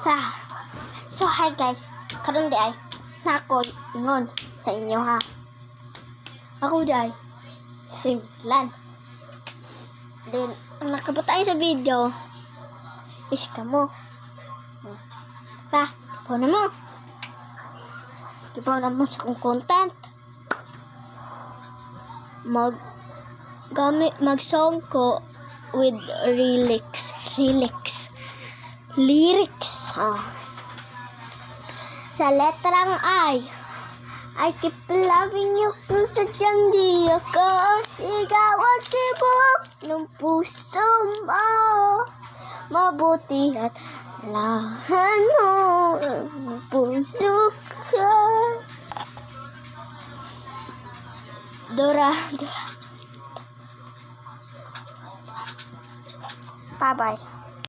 sa. So hi guys, karon di ay nako ingon sa inyo ha. Ako di ay Simslan. Then ang nakabutay sa video is kamo. Pa, puno mo. Kipaw na mo sa kong content. Mag-song ko with lyrics. Sa letrang I keep loving you kung sadyang di ako sigaw at tibok ng puso mo. Mabuti at lahan mo ang puso ko. Dora. Bye-bye.